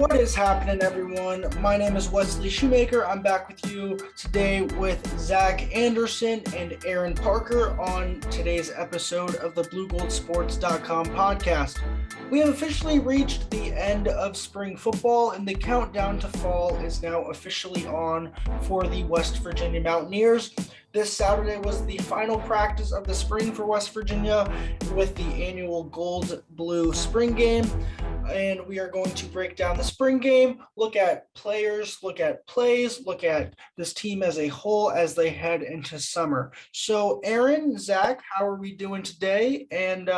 What is happening, everyone? My name is Wesley Shoemaker. I'm back with you today with Zach Anderson and Aaron Parker on today's episode of the BlueGoldSports.com podcast. We have officially reached the end of spring football, and the countdown to fall is now officially on for the West Virginia Mountaineers. This Saturday was the final practice of the spring for West Virginia with the annual Gold-Blue Spring Game. And we are going to break down the spring game, look at players, look at plays, look at this team as a whole as they head into summer. So Aaron, Zach, how are we doing today? And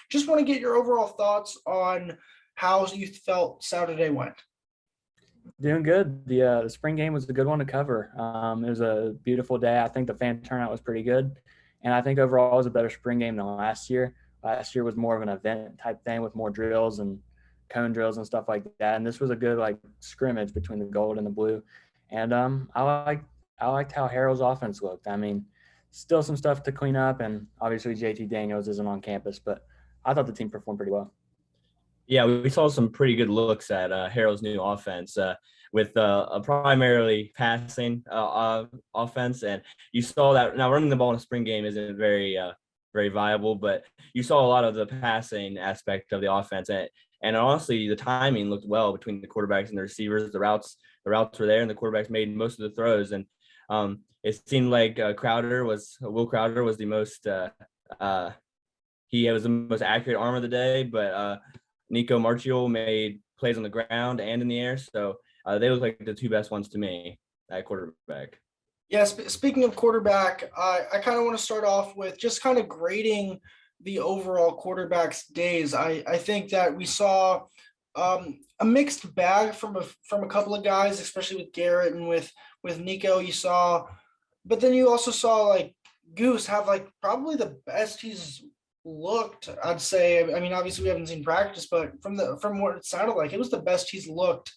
just want to get your overall thoughts on how you felt Saturday went. Doing good. The spring game was a good one to cover. It was a beautiful day. I think the fan turnout was pretty good. And I think overall it was a better spring game than last year. Last year was more of an event type thing with more drills and cone drills and stuff like that. And this was a good scrimmage between the gold and the blue. And I liked how Harrell's offense looked. I mean, still some stuff to clean up, and obviously JT Daniels isn't on campus, but I thought the team performed pretty well. Yeah, we saw some pretty good looks at Harrell's new offense with a primarily passing offense. And you saw that now running the ball in a spring game isn't very viable, but you saw a lot of the passing aspect of the offense. And honestly, the timing looked well between the quarterbacks and the receivers. The routes were there, and the quarterbacks made most of the throws. And it seemed like Will Crowder was the most he was the most accurate arm of the day. But Nico Marchiol made plays on the ground and in the air, so they look like the two best ones to me at quarterback. Yeah, speaking of quarterback, I kind of want to start off with just kind of grading the overall quarterback's days. I think that we saw a mixed bag from a couple of guys, especially with Garrett and with Nico. But then you also saw Goose have probably the best he's looked, I'd say. I mean, obviously we haven't seen practice, but from what it sounded like, it was the best he's looked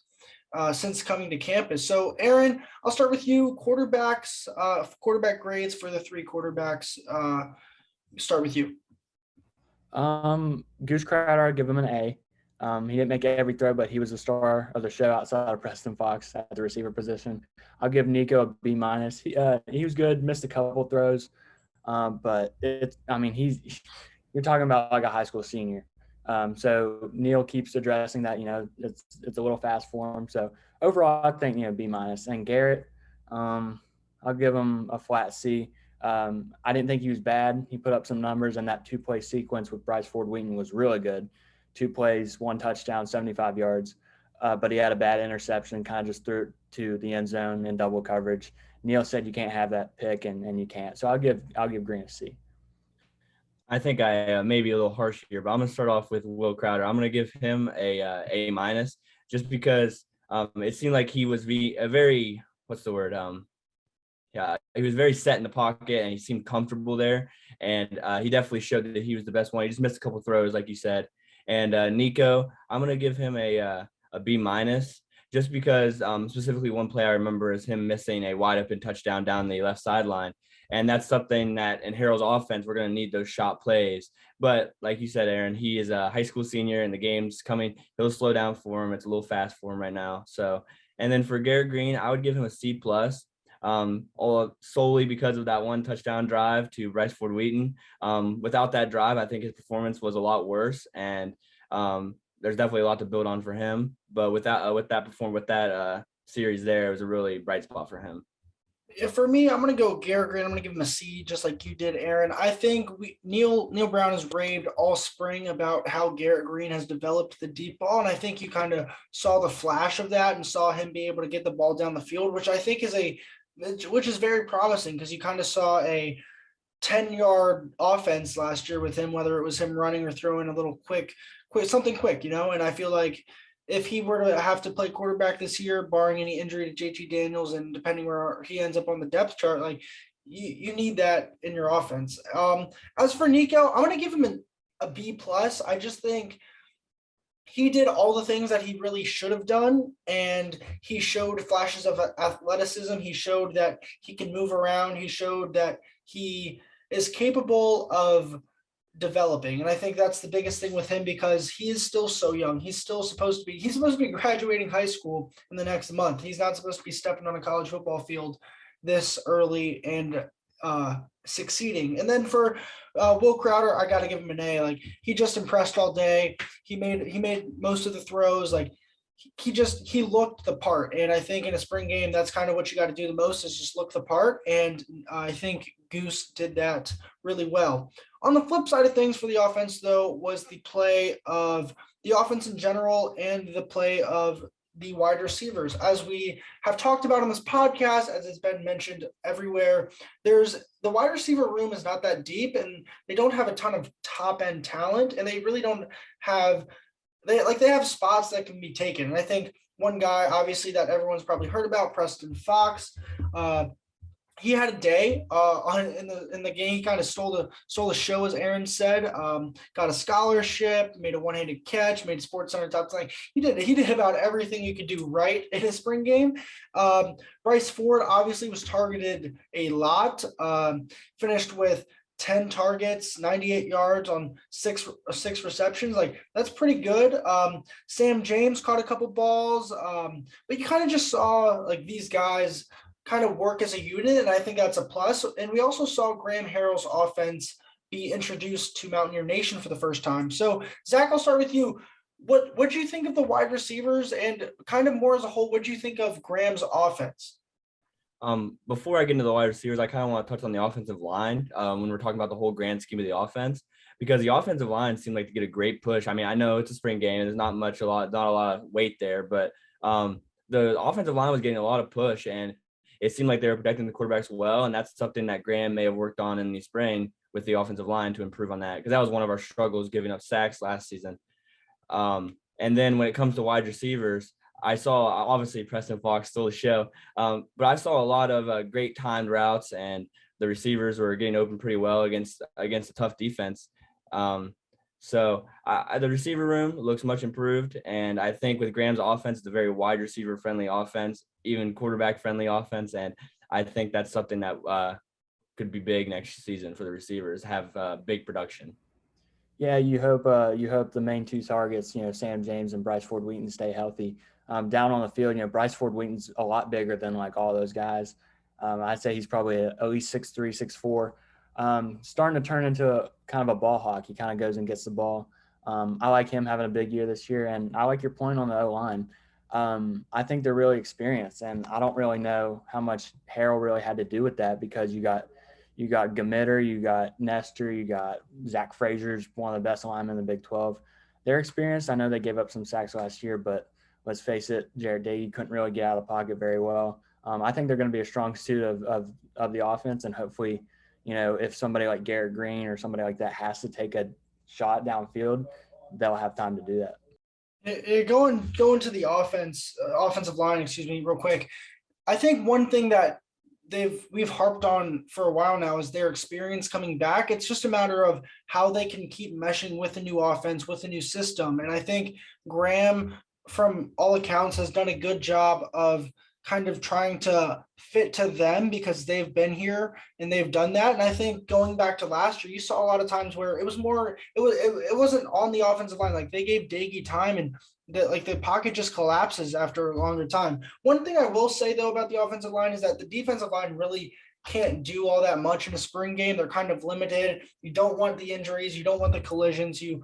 since coming to campus. So Aaron, I'll start with you. Quarterback grades for the three quarterbacks. Start with you. Goose Crowder, I'd give him an A. He didn't make every throw, but he was the star of the show outside of Preston Fox at the receiver position. I'll give Nico a B-. He was good, missed a couple throws, but you're talking about a high school senior. So Neil keeps addressing that, it's a little fast for him. So overall, I think, B-. And Garrett, I'll give him a flat C. I didn't think he was bad. He put up some numbers, and that 2-play sequence with Bryce Ford Wheaton was really good. 2 plays, 1 touchdown, 75 yards. But he had a bad interception, kind of just threw it to the end zone in double coverage. Neil said you can't have that pick, and you can't. So I'll give Green a C. I think I may be a little harsh here, but I'm going to start off with Will Crowder. I'm going to give him a A-, just because it seemed like he was he was very set in the pocket, and he seemed comfortable there. And he definitely showed that he was the best one. He just missed a couple throws, like you said. And Nico, I'm going to give him a B-, just because specifically one play I remember is him missing a wide open touchdown down the left sideline. And that's something that in Harrell's offense, we're going to need those shot plays. But like you said, Aaron, he is a high school senior, and the game's coming. He'll slow down for him. It's a little fast for him right now. So, and then for Garrett Green, I would give him a C+, solely because of that one touchdown drive to Bryce Ford Wheaton. Without that drive, I think his performance was a lot worse, and there's definitely a lot to build on for him. But with that series there, it was a really bright spot for him. For me, I'm going to go Garrett Green. I'm going to give him a C, just like you did, Aaron. I think Neil Brown has raved all spring about how Garrett Green has developed the deep ball, and I think you kind of saw the flash of that and saw him be able to get the ball down the field, which I think is very promising, because you kind of saw a 10-yard offense last year with him, whether it was him running or throwing a little something quick, and I feel like if he were to have to play quarterback this year, barring any injury to JT Daniels, and depending where he ends up on the depth chart, you need that in your offense. As for Nico, I'm going to give him a B+. I just think he did all the things that he really should have done, and he showed flashes of athleticism. He showed that he can move around. He showed that he is capable of developing. And I think that's the biggest thing with him because he is still so young. He's supposed to be graduating high school in the next month. He's not supposed to be stepping on a college football field this early and succeeding. And then for Will Crowder, I got to give him an A. Like, he just impressed all day. He made most of the throws. Like, he looked the part. And I think in a spring game, that's kind of what you got to do the most, is just look the part. And I think Goose did that really well. On the flip side of things for the offense, though, was the play of the offense in general and the play of the wide receivers. As we have talked about on this podcast, as it's been mentioned everywhere, the wide receiver room is not that deep, and they don't have a ton of top end talent, and they really don't have they have spots that can be taken. And I think one guy, obviously, that everyone's probably heard about, Preston Fox. He had a day in the game. He kind of stole the show, as Aaron said. Got a scholarship, made a one-handed catch, made Sports Center top 10. He did about everything you could do right in a spring game. Bryce Ford obviously was targeted a lot. Finished with 10 targets, 98 yards on six receptions. Like, that's pretty good. Sam James caught a couple balls, but you kind of just saw like these guys kind of work as a unit, and I think that's a plus. And we also saw Graham Harrell's offense be introduced to Mountaineer Nation for the first time. So, Zach, I'll start with you. What do you think of the wide receivers, and kind of more as a whole, what do you think of Graham's offense? Before I get into the wide receivers, I kind of want to touch on the offensive line when we're talking about the whole grand scheme of the offense, because the offensive line seemed like to get a great push. I mean, I know it's a spring game, there's not a lot of weight there, but the offensive line was getting a lot of push, and it seemed like they were protecting the quarterbacks well, and that's something that Graham may have worked on in the spring with the offensive line to improve on that, because that was one of our struggles, giving up sacks last season. And then when it comes to wide receivers, I saw obviously Preston Fox stole the show, but I saw a lot of great timed routes, and the receivers were getting open pretty well against a tough defense. So the receiver room looks much improved, and I think with Graham's offense, it's a very wide receiver friendly offense, even quarterback friendly offense, and I think that's something that could be big next season for the receivers, have big production. Yeah, you hope the main two targets, Sam James and Bryce Ford Wheaton, stay healthy. Down on the field, Bryce Ford Wheaton's a lot bigger than like all those guys. I'd say he's probably at least 6'3", 6'4". Starting to turn into kind of a ball hawk. He kind of goes and gets the ball. I like him having a big year this year, and I like your point on the O-line. I think they're really experienced, and I don't really know how much Harrell really had to do with that, because you got Gamitter, you got Nestor, you got Zach Frazier's one of the best linemen in the Big 12. They're experienced. I know they gave up some sacks last year, but let's face it, Jared Dagey couldn't really get out of the pocket very well. I think they're going to be a strong suit of the offense, and hopefully, if somebody like Garrett Green or somebody like that has to take a shot downfield, they'll have time to do that. Going to the offensive line, real quick. I think one thing that we've harped on for a while now is their experience coming back. It's just a matter of how they can keep meshing with a new offense, with a new system. And I think Graham, from all accounts, has done a good job of kind of trying to fit to them, because they've been here and they've done that. And I think going back to last year, you saw a lot of times where it wasn't on the offensive line. Like, they gave Dagey time, and the pocket just collapses after a longer time. One thing I will say though about the offensive line is that the defensive line really can't do all that much in a spring game. They're kind of limited. You don't want the injuries. You don't want the collisions. You're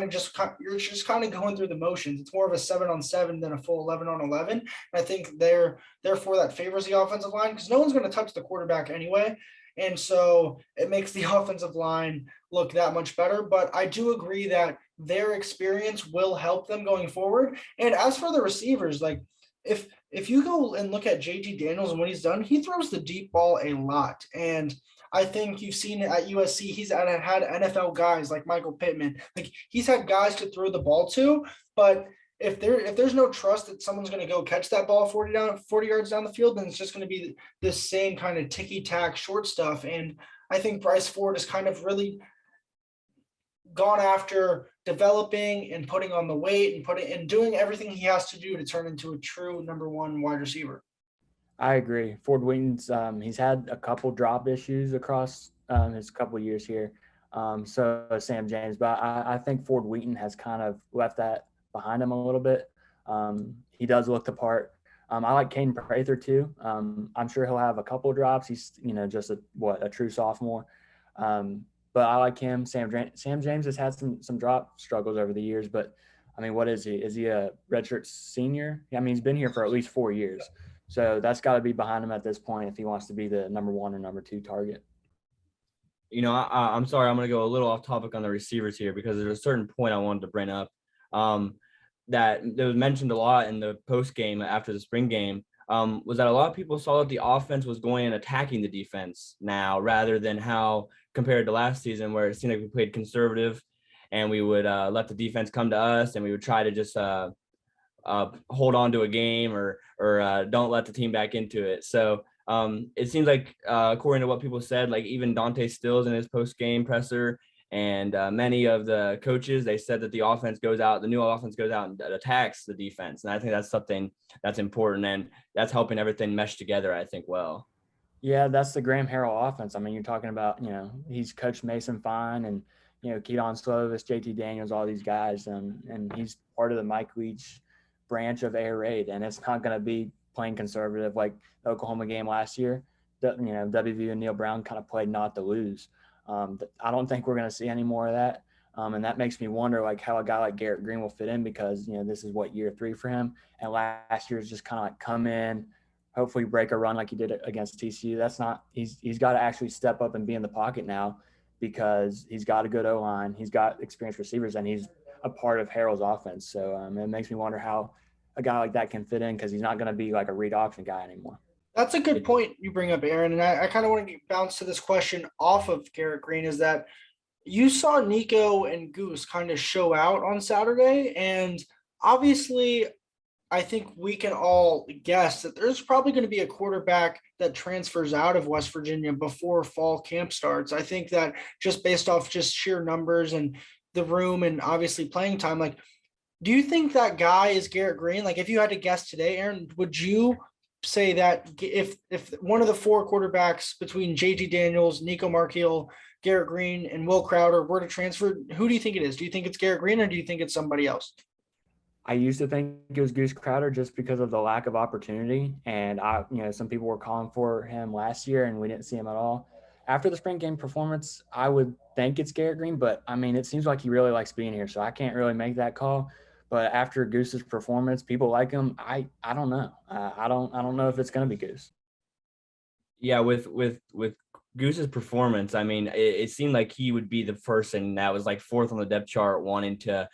just kind of going through the motions. It's more of a 7-on-7 than a full 11-on-11. And I think therefore that favors the offensive line, because no one's going to touch the quarterback anyway. And so it makes the offensive line look that much better. But I do agree that their experience will help them going forward. And as for the receivers, like, if you go and look at JT Daniels and what he's done, he throws the deep ball a lot. And I think you've seen it at USC. He's had NFL guys like Michael Pittman. Like, he's had guys to throw the ball to, but if there's no trust that someone's going to go catch that ball 40 yards down the field, then it's just going to be this same kind of ticky-tack short stuff. And I think Bryce Ford has kind of really gone after developing and putting on the weight and doing everything he has to do to turn into a true number one wide receiver. I agree. Ford Wheaton's he's had a couple drop issues across his couple years here. So is Sam James. But I think Ford Wheaton has kind of left that behind him a little bit. He does look the part. I like Caden Prather too. I'm sure he'll have a couple of drops. He's, just a true sophomore. But I like him. Sam James has had some drop struggles over the years, but I mean, what is he? Is he a redshirt senior? I mean, he's been here for at least 4 years. So that's got to be behind him at this point if he wants to be the number 1 or number 2 target. I'm sorry, I'm going to go a little off topic on the receivers here because there's a certain point I wanted to bring up that was mentioned a lot in the post game after the spring game. Was that a lot of people saw that the offense was going and attacking the defense now rather than how compared to last season where it seemed like we played conservative and we would let the defense come to us and we would try to just hold on to a game or don't let the team back into it. So it seems like according to what people said, like even Dante Stills in his post-game presser and many of the coaches, they said that the new offense goes out and attacks the defense. And I think that's something that's important and that's helping everything mesh together, I think, well. Yeah, that's the Graham Harrell offense. I mean, you're talking about, he's coached Mason Fine and, Keaton Slovis, JT Daniels, all these guys. And he's part of the Mike Leach branch of Air Raid. And it's not going to be playing conservative like the Oklahoma game last year. WVU and Neil Brown kind of played not to lose. I don't think we're going to see any more of that. And that makes me wonder like how a guy like Garrett Green will fit in because, this is year 3 for him. And last year is just kind of like come in, hopefully break a run like he did against TCU. That's not, he's got to actually step up and be in the pocket now because he's got a good O-line. He's got experienced receivers and he's a part of Harrell's offense. So it makes me wonder how a guy like that can fit in because he's not going to be like a read option guy anymore. That's a good point you bring up, Aaron. And I kind of want to bounce to this question off of Garrett Green is that you saw Nico and Goose kind of show out on Saturday. And obviously, I think we can all guess that there's probably going to be a quarterback that transfers out of West Virginia before fall camp starts. I think that just based off just sheer numbers and the room and obviously playing time, like, do you think that guy is Garrett Green? Like, if you had to guess today, Aaron, would you say that if one of the 4 quarterbacks between JT Daniels, Nico Markeel, Garrett Green, and Will Crowder were to transfer, who do you think it is? Do you think it's Garrett Green or do you think it's somebody else? I used to think it was Goose Crowder just because of the lack of opportunity. And some people were calling for him last year and we didn't see him at all. After the spring game performance, I would think it's Garrett Green, but I mean, it seems like he really likes being here. So I can't really make that call. But after Goose's performance, people like him. I don't know. I don't know if it's going to be Goose. Yeah, with Goose's performance, I mean, it seemed like he would be the person that was like 4th on the depth chart, wanting to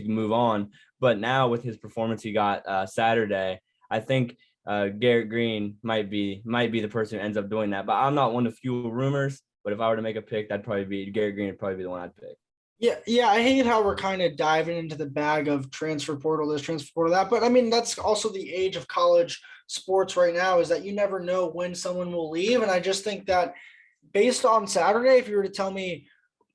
move on. But now with his performance he got Saturday, I think Garrett Green might be the person who ends up doing that. But I'm not one to fuel rumors. But if I were to make a pick, that'd probably be Garrett Green. Would probably be the one I'd pick. Yeah. I hate how we're kind of diving into the bag of transfer portal this, transfer portal that. But I mean, that's also the age of college sports right now is that you never know when someone will leave. And I just think that based on Saturday, if you were to tell me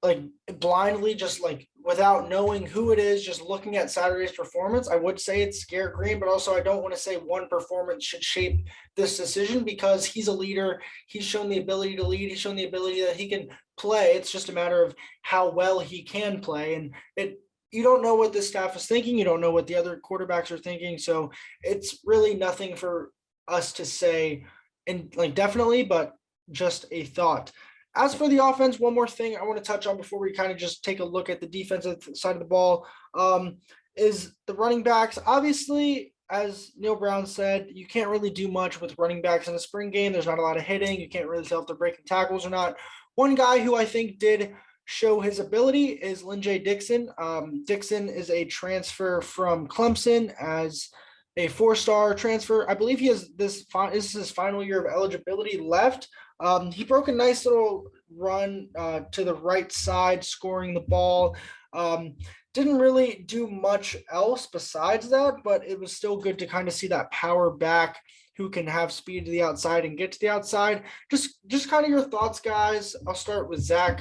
like blindly, just like without knowing who it is, just looking at Saturday's performance, I would say it's Garrett Green, but also I don't want to say one performance should shape this decision because he's a leader. He's shown the ability to lead. He's shown the ability that he can play. It's just a matter of how well he can play. And you don't know what this staff is thinking. You don't know what the other quarterbacks are thinking. So it's really nothing for us to say and like definitely, but just a thought. As for the offense, one more thing I want to touch on before we kind of just take a look at the defensive side of the ball is the running backs. Obviously, as Neil Brown said, you can't really do much with running backs in a spring game. There's not a lot of hitting. You can't really tell if they're breaking tackles or not. One guy who I think did show his ability is Linjay Dixon. Dixon is a transfer from Clemson as a 4-star transfer. I believe he has this is his final year of eligibility left. He broke a nice little run to the right side, scoring the ball. Didn't really do much else besides that, but it was still good to kind of see that power back who can have speed to the outside and get to the outside. Just kind of your thoughts, guys. I'll start with Zach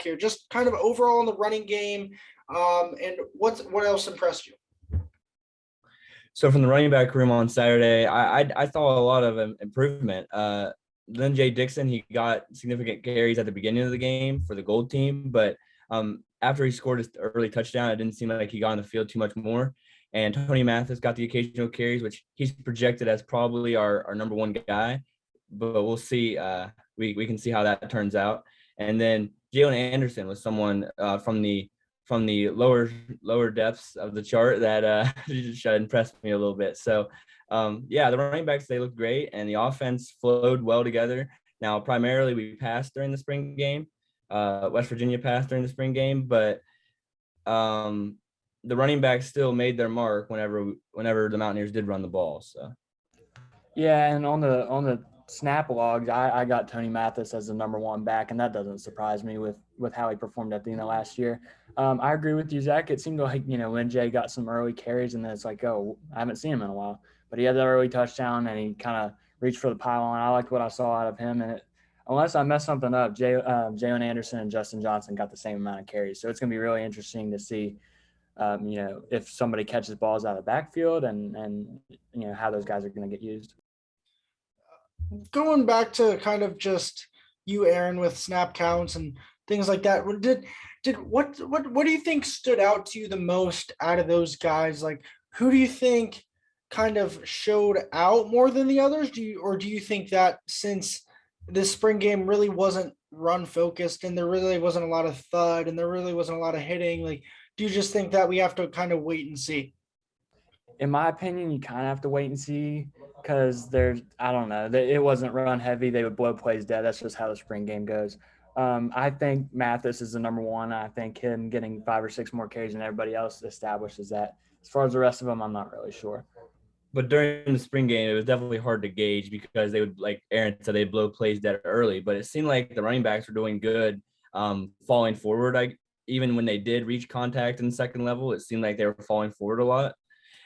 here. Just kind of overall in the running game, and what else impressed you? So from the running back room on Saturday, I saw a lot of improvement. Linjay Dixon, he got significant carries at the beginning of the game for the gold team, but after he scored his early touchdown, it didn't seem like he got on the field too much more. And Tony Mathis got the occasional carries, which he's projected as probably our number one guy, but we'll see. We can see how that turns out. And then Jalen Anderson was someone from the lower depths of the chart that just impressed me a little bit. So the running backs, they looked great, and the offense flowed well together. Now, primarily we passed during the spring game. West Virginia passed during the spring game, but the running backs still made their mark whenever the Mountaineers did run the ball. So yeah, and on the snap logs, I got Tony Mathis as the number one back, and that doesn't surprise me with how he performed at the end of last year. I agree with you, Zach. It seemed like, Linjay got some early carries, and then it's like, oh, I haven't seen him in a while. But he had that early touchdown, and he kind of reached for the pylon. I liked what I saw out of him. And unless I messed something up, Jalen Anderson and Justin Johnson got the same amount of carries. So it's going to be really interesting to see, if somebody catches balls out of the backfield and how those guys are going to get used. Going back to kind of just you, Aaron, with snap counts and things like that, what do you think stood out to you the most out of those guys? Like, who do you think kind of showed out more than the others? Do you think that since this spring game really wasn't run focused and there really wasn't a lot of thud and there really wasn't a lot of hitting, like, do you just think that we have to kind of wait and see? In my opinion, you kind of have to wait and see because I don't know, it wasn't run heavy. They would blow plays dead. That's just how the spring game goes. I think Mathis is the number one. I think him getting 5 or 6 more carries than everybody else establishes that. As far as the rest of them, I'm not really sure. But during the spring game, it was definitely hard to gauge because they would, like Aaron said, they'd blow plays dead early. But it seemed like the running backs were doing good, falling forward. Even when they did reach contact in the second level, it seemed like they were falling forward a lot.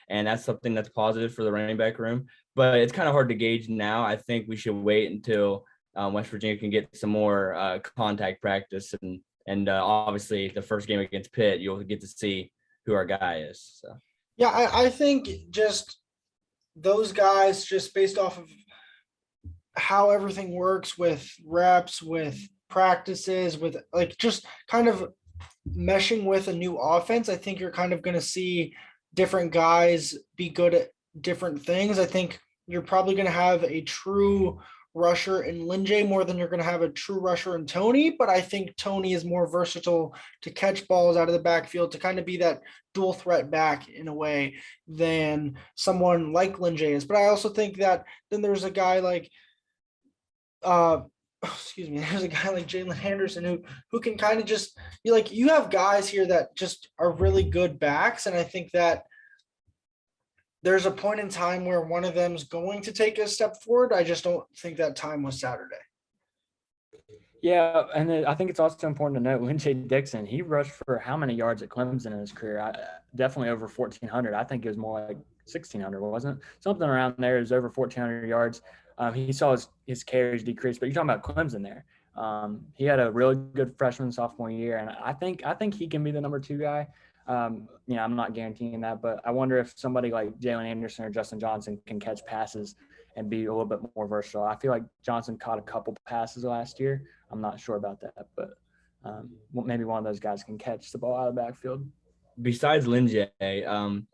And that's something that's positive for the running back room. But it's kind of hard to gauge now. I think we should wait until West Virginia can get some more contact practice. And obviously, the first game against Pitt, you'll get to see who our guy is. So. Yeah, I think just those guys, just based off of how everything works with reps, with practices, with like just kind of meshing with a new offense, I think you're kind of going to see different guys be good at different things. I think you're probably going to have a true rusher in Linjay more than you're going to have a true rusher in Tony, but I think Tony is more versatile to catch balls out of the backfield, to kind of be that dual threat back in a way than someone like Linjay is. But I also think that then there's a guy like there's a guy like Jalen Anderson who can kind of just be like, you have guys here that just are really good backs. And I think that there's a point in time where one of them's going to take a step forward. I just don't think that time was Saturday. Yeah, and I think it's also important to note Linjay Dixon, he rushed for how many yards at Clemson in his career? Definitely over 1,400. I think it was more like 1,600, wasn't it? Something around there. It was over 1,400 yards. He saw his carries decrease, but you're talking about Clemson there. He had a really good freshman sophomore year, and I think he can be the number 2 guy. I'm not guaranteeing that, but I wonder if somebody like Jalen Anderson or Justin Johnson can catch passes and be a little bit more versatile. I feel like Johnson caught a couple passes last year. I'm not sure about that, but maybe one of those guys can catch the ball out of the backfield. Besides Linjay,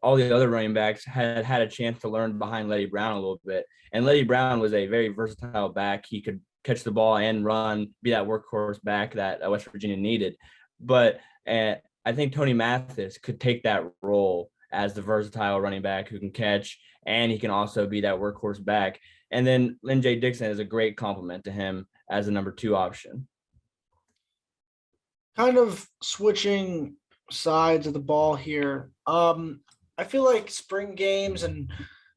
all the other running backs had a chance to learn behind Letty Brown a little bit. And Letty Brown was a very versatile back. He could catch the ball and run, be that workhorse back that West Virginia needed. But I think Tony Mathis could take that role as the versatile running back who can catch, and he can also be that workhorse back. And then Linjay Dixon is a great complement to him as a number 2 option. Kind of switching sides of the ball here. I feel like spring games and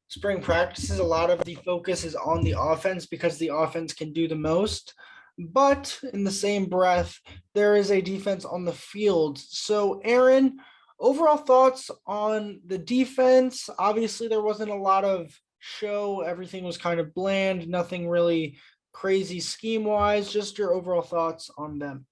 spring practices, a lot of the focus is on the offense because the offense can do the most. But in the same breath, there is a defense on the field. So, Aaron, overall thoughts on the defense? Obviously, there wasn't a lot of show. Everything was kind of bland, nothing really crazy scheme-wise. Just your overall thoughts on them.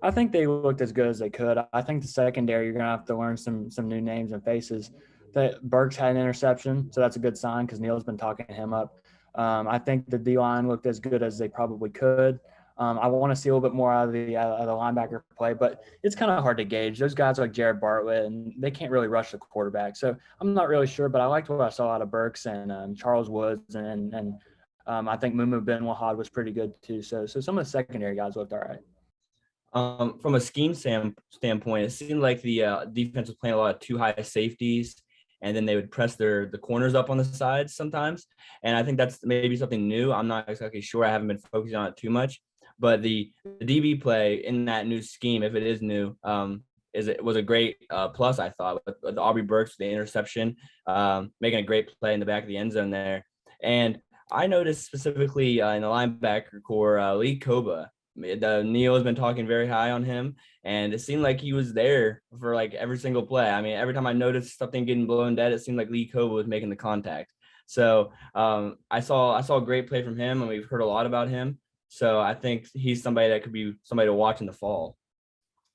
I think they looked as good as they could. I think the secondary, you're going to have to learn some new names and faces. That Burks had an interception, so that's a good sign because Neil's been talking him up. I think the D-line looked as good as they probably could. I want to see a little bit more out of the linebacker play, but it's kind of hard to gauge. Those guys like Jared Bartlett, and they can't really rush the quarterback. So I'm not really sure, but I liked what I saw out of Burks and Charles Woods, and I think Mumu Ben Wahad was pretty good too. So some of the secondary guys looked all right. From a scheme standpoint, it seemed like the defense was playing a lot of too high safeties, and then they would press the corners up on the sides sometimes. And I think that's maybe something new. I'm not exactly sure. I haven't been focusing on it too much. But the DB play in that new scheme, if it is new, was a great plus, I thought, with Aubrey Burks, the interception, making a great play in the back of the end zone there. And I noticed specifically in the linebacker core, Lee Koba. Neil has been talking very high on him, and it seemed like he was there for like every single play. I mean, every time I noticed something getting blown dead, it seemed like Lee Koba was making the contact. So I saw a great play from him, and we've heard a lot about him. So I think he's somebody that could be somebody to watch in the fall.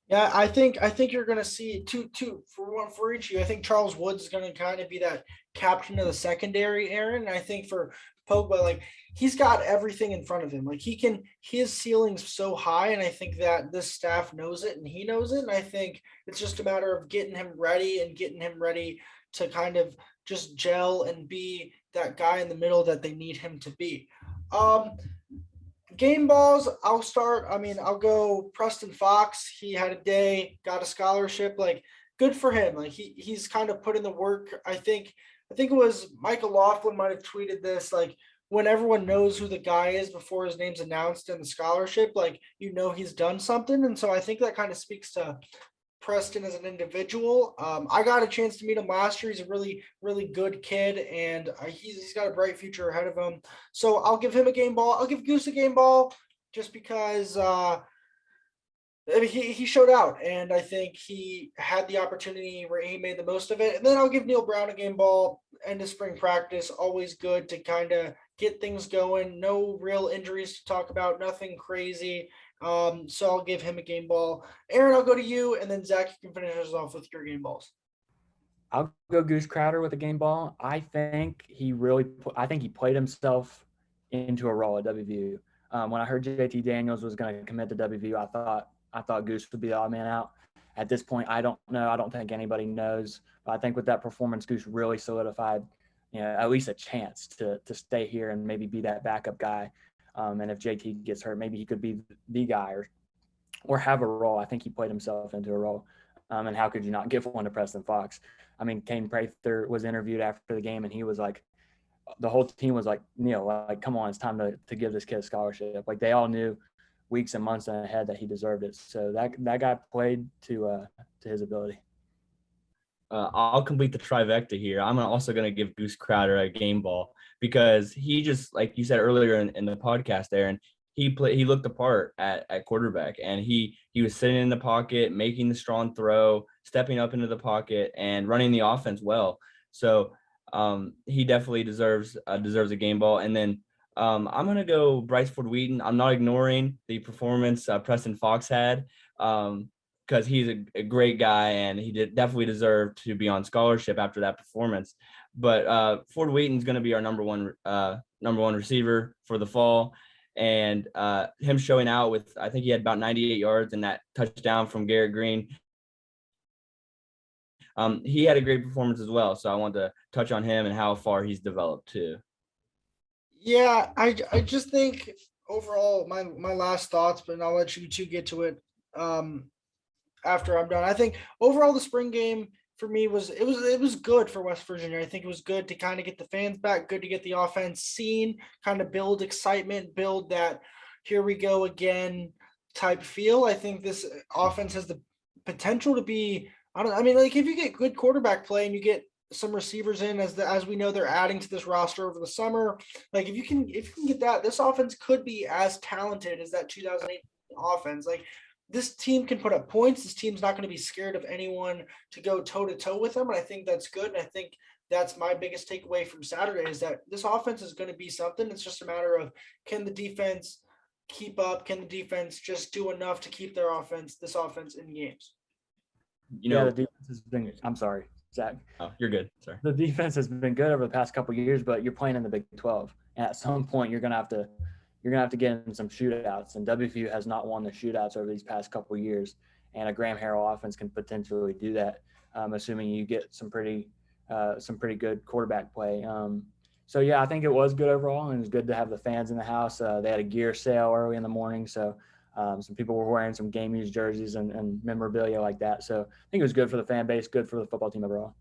Yeah, I think you're gonna see two for each of you. I think Charles Woods is gonna kind of be that captain of the secondary, Aaron. And I think for Pogba, like he's got everything in front of him. Like his ceiling's so high, and I think that this staff knows it and he knows it. And I think it's just a matter of getting him ready to kind of just gel and be that guy in the middle that they need him to be. Game balls, I'll start. I mean, I'll go Preston Fox. He had a day, got a scholarship. Like, good for him. Like he's kind of put in the work. I think it was Michael Laughlin might have tweeted this. Like, when everyone knows who the guy is before his name's announced in the scholarship, like he's done something. And so I think that kind of speaks to Preston as an individual. I got a chance to meet him last year. He's a really, really good kid, and he's got a bright future ahead of him. So I'll give him a game ball. I'll give Goose a game ball just because he showed out, and I think he had the opportunity where he made the most of it. And then I'll give Neil Brown a game ball. End of spring practice, always good to kind of get things going. No real injuries to talk about, nothing crazy. So I'll give him a game ball. Aaron, I'll go to you, and then Zach, you can finish us off with your game balls. I'll go Goose Crowder with a game ball. I think he played himself into a role at WVU. When I heard JT Daniels was going to commit to WVU, I thought Goose would be the odd man out. At this point, I don't know. I don't think anybody knows. But I think with that performance, Goose really solidified, at least a chance to stay here and maybe be that backup guy. And if JT gets hurt, maybe he could be the guy or have a role. I think he played himself into a role. And how could you not give one to Preston Fox? I mean, Kane Prather was interviewed after the game, and he was like, the whole team was like, Neil, like, come on, it's time to give this kid a scholarship. Like, they all knew weeks and months ahead that he deserved it. So that guy played to his ability. I'll complete the trifecta here. I'm also going to give Goose Crowder a game ball because he just, like you said earlier in the podcast, Aaron, he looked the part at quarterback, and he was sitting in the pocket, making the strong throw, stepping up into the pocket, and running the offense well. So he definitely deserves a game ball. And then I'm going to go Bryce Ford Wheaton. I'm not ignoring the performance Preston Fox had. Because he's a great guy, and he definitely deserved to be on scholarship after that performance. But Ford Wheaton's going to be our number one receiver for the fall, and him showing out with, I think he had about 98 yards and that touchdown from Garrett Green. He had a great performance as well, so I want to touch on him and how far he's developed too. Yeah, I just think overall my last thoughts, but I'll let you two get to it. After I'm done, I think overall the spring game for me was good for West Virginia. I think it was good to kind of get the fans back, good to get the offense seen, kind of build excitement, build that here we go again type feel. I think this offense has the potential to be, if you get good quarterback play and you get some receivers in as we know they're adding to this roster over the summer, like if you can get that, this offense could be as talented as that 2008 offense. Like, this team can put up points. This team's not going to be scared of anyone to go toe-to-toe with them, and I think that's good. And I think that's my biggest takeaway from Saturday is that this offense is going to be something. It's just a matter of, can the defense keep up? Can the defense just do enough to keep this offense in games? The defense has been – I'm sorry. Zach. Oh, you're good. Sorry. The defense has been good over the past couple of years, but you're playing in the Big 12, and at some point you're gonna have to get in some shootouts. And WVU has not won the shootouts over these past couple of years, and a Graham Harrell offense can potentially do that, assuming you get some pretty good quarterback play. So yeah, I think it was good overall, and it was good to have the fans in the house. They had a gear sale early in the morning, so some people were wearing some game used jerseys and memorabilia like that. So I think it was good for the fan base, good for the football team overall.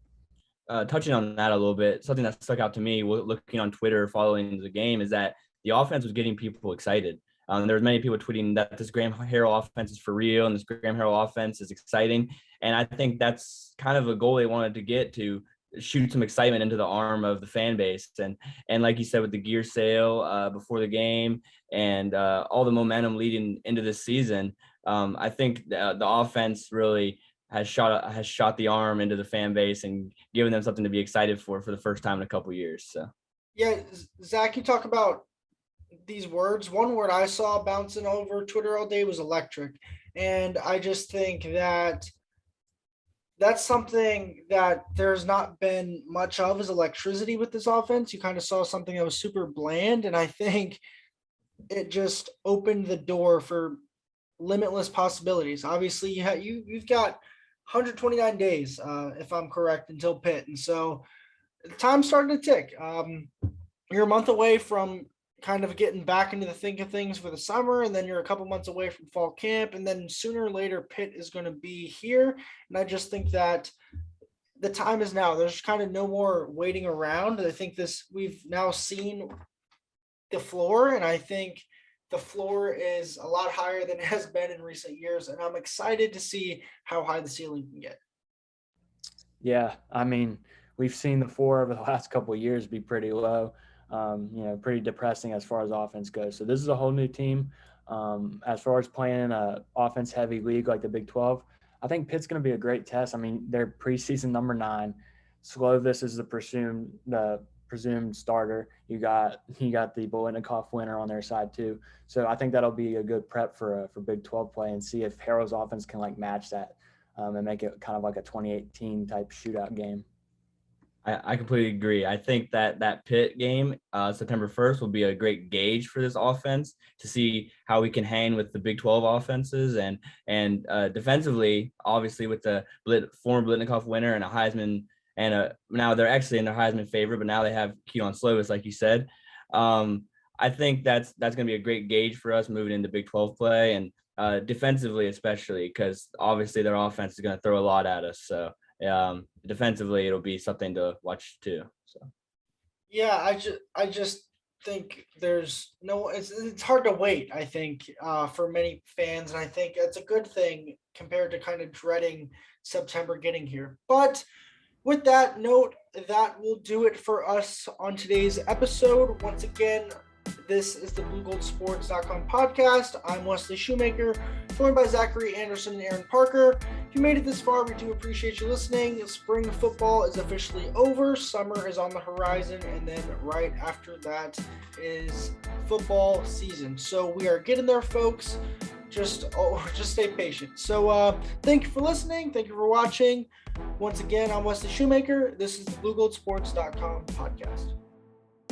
Touching on that a little bit, something that stuck out to me looking on Twitter following the game is that the offense was getting people excited. There was many people tweeting that this Graham Harrell offense is for real and this Graham Harrell offense is exciting. And I think that's kind of a goal they wanted to get to, shoot some excitement into the arm of the fan base. And like you said, with the gear sale before the game and all the momentum leading into this season, I think the offense really has shot the arm into the fan base and given them something to be excited for the first time in a couple of years. So yeah, Zach, you talk about these words. One word I saw bouncing over Twitter all day was electric, and I just think that that's something that there's not been much of, is electricity with this offense. You kind of saw something that was super bland, and I think it just opened the door for limitless possibilities. Obviously, you've got 129 days, if I'm correct, until Pitt, and so time's starting to tick. You're a month away from kind of getting back into the thick of things for the summer, and then you're a couple months away from fall camp, and then sooner or later Pitt is going to be here. And I just think that the time is now. There's kind of no more waiting around. I think we've now seen the floor, and I think the floor is a lot higher than it has been in recent years, and I'm excited to see how high the ceiling can get. Yeah, I mean, we've seen the floor over the last couple of years be pretty low. Pretty depressing as far as offense goes. So this is a whole new team. As far as playing in a offense-heavy league like the Big 12, I think Pitt's going to be a great test. I mean, they're preseason number 9. Slovis is the presumed starter. You got the Bolitnikoff winner on their side too. So I think that'll be a good prep for Big 12 play, and see if Harrell's offense can match that and make it kind of like a 2018 type shootout game. I completely agree. I think that Pitt game, September 1st, will be a great gauge for this offense to see how we can hang with the Big 12 offenses and defensively, obviously with the former Bolitnikoff winner and a Heisman, and now they're actually in their Heisman favorite, but now they have Keaton Slovis, like you said. I think that's going to be a great gauge for us moving into Big 12 play, and defensively especially, because obviously their offense is going to throw a lot at us. So defensively it'll be something to watch too. So yeah, I just think it's hard to wait, I think, for many fans, and I think it's a good thing compared to kind of dreading September getting here. But with that note, that will do it for us on today's episode. Once again, this is the BlueGoldSports.com podcast. I'm Wesley Shoemaker, joined by Zachary Anderson and Aaron Parker. If you made it this far, we do appreciate you listening. Spring football is officially over. Summer is on the horizon, and then right after that is football season. So we are getting there, folks. Just stay patient. So thank you for listening. Thank you for watching. Once again, I'm Wesley Shoemaker. This is the BlueGoldSports.com podcast.